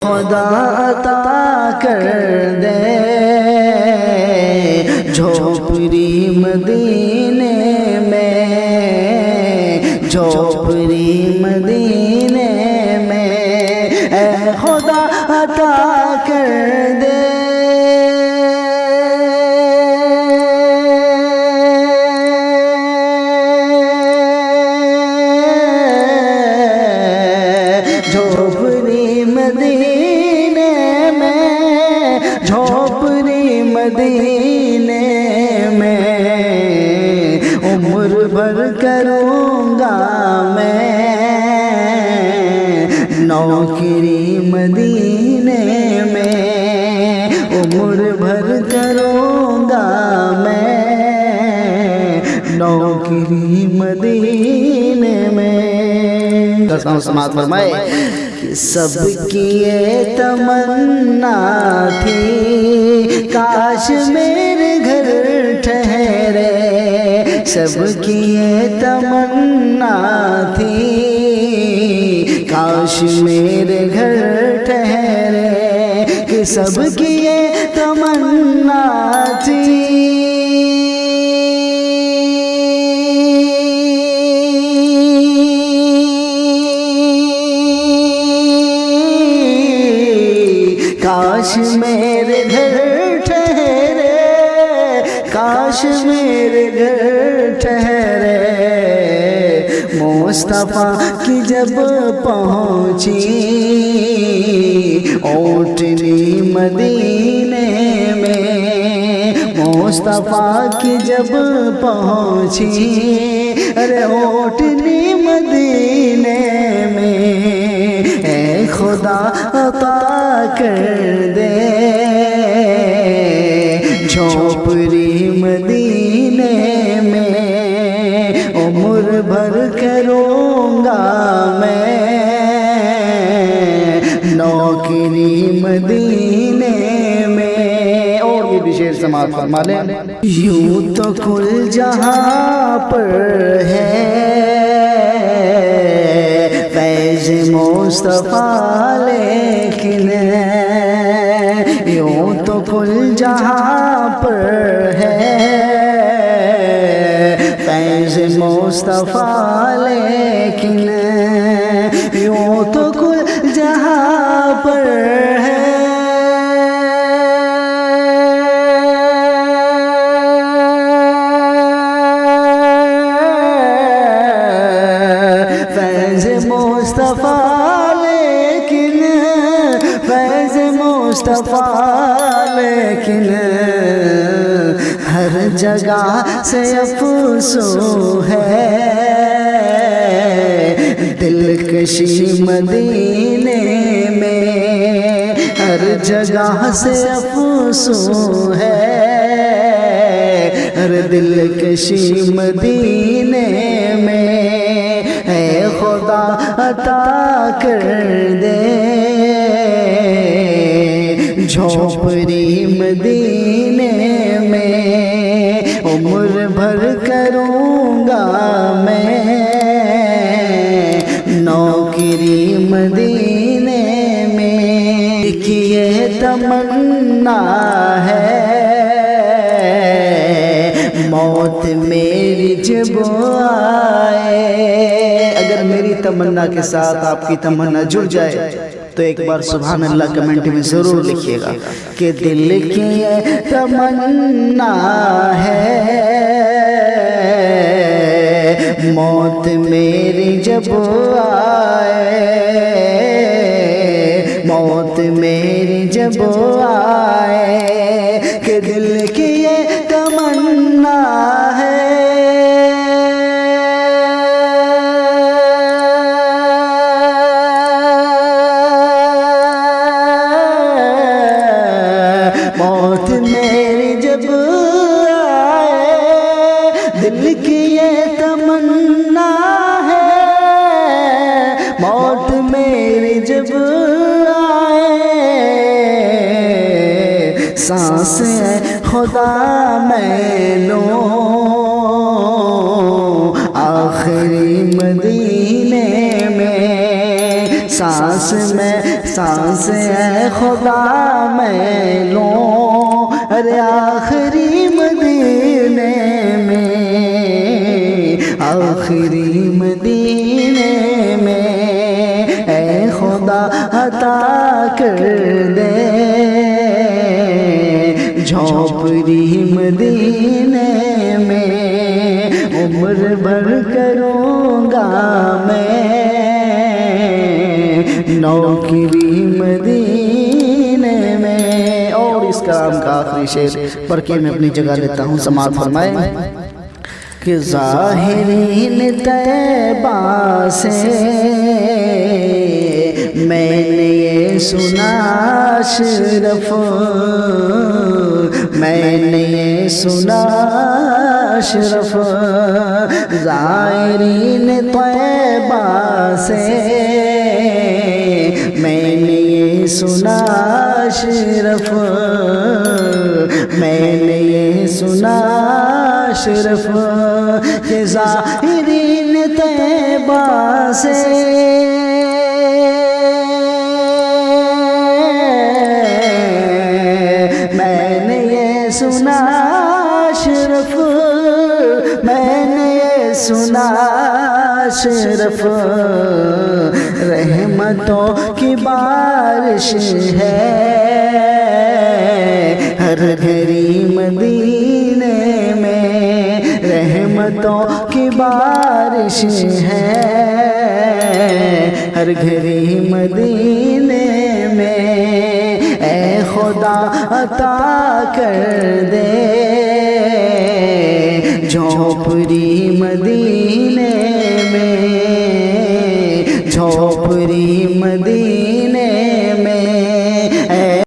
خدا عطا کر دے جھوپڑی مدینے میں، جھوپڑی مدینے میں، اے خدا عطا کر دے جھوپڑی مدینے میں، جھوپڑی مدینے میں، عمر بھر کروں گا میں نوکری مدینے میں، عمر بھر کروں گا میں نوکری مدینے میں۔ سماعت فرمائے کہ سب کی یہ تمنا تھی کاش میرے گھر ٹھہرے، سب کی یہ تمنا تھی کاش میرے گھر ٹھہرے، کہ سب کی یہ تمنا تھی کاش میرے گھر ٹھہرے، کاش میرے گھر ٹھہرے، مصطفیٰ کی جب پہنچی اوٹنی مدینے میں، مصطفیٰ کی جب پہنچی ارے اوٹنی مدینے میں، اے خدا عطا کر دے جھوپڑی مدینے میں، عمر بھر کروں گا میں نوکری مدینے میں۔ اور یہ بھی شعر سماعت فرما لیں۔ یوں تو کل جہاں پر ہے فیض مصطفیٰ، لیکن یوں تو کل جہاں پر ہے فیض مصطفیٰ، لیکن یوں تو کل جہاں پر ہے فیض مصطفیٰ، لیکن فیض مصطفیٰ، لیکن ہر جگہ سے افسوں ہے دلکشی مدینے میں، ہر جگہ سے افسوں ہے ہر دلکشی مدینے میں، اے خدا عطا کر دے جھوپڑی مدینے میں، عمر بھر کروں گا میں نوکری مدینے میں، کہ یہ تمنا ہے موت میری جب آئے۔ اگر میری تمنا کے ساتھ آپ کی تمنا جڑ جائے تو ایک بار سبحان اللہ کمنٹ میں ضرور لکھیے گا کہ دل کی یہ تمنا ہے موت میری جب آئے، موت میری جب آئے، کہ دل کی یہ تمنا ہے موت میری جب آئے، دل کی یہ تمنا ہے موت میری جب آئے، سانسیں خدا میں لوں آخری مدینے میں، سانس میں سانس اے خدا میں لوں ارے آخری مدینے میں، آخری مدینے میں اے خدا عطا کر دے جھونپڑی مدینے میں، عمر بھر کروں گا میں نوکری مدینے میں۔ اور اس کلام کا آخری شعر پڑھ کے میں اپنی جگہ لیتا ہوں، سماعت فرمائیں کہ ظاہرین طیبہ سے میں نے یہ سنا اشرف، میں نے یہ سنا اشرف، زائرین طیبہ سے میں نے یہ سنا اشرف، میں نے یہ سنا اشرف کہ زائرین طیبہ سے میں نے یہ سنا اشرف، میں نے یہ سنا اشرف، رحمتوں کی بارش ہے ہر گھڑی مدینے میں، رحمتوں کی بارش ہے ہر گھڑی مدینے میں، اے خدا عطا کر دے جھونپڑی مدینے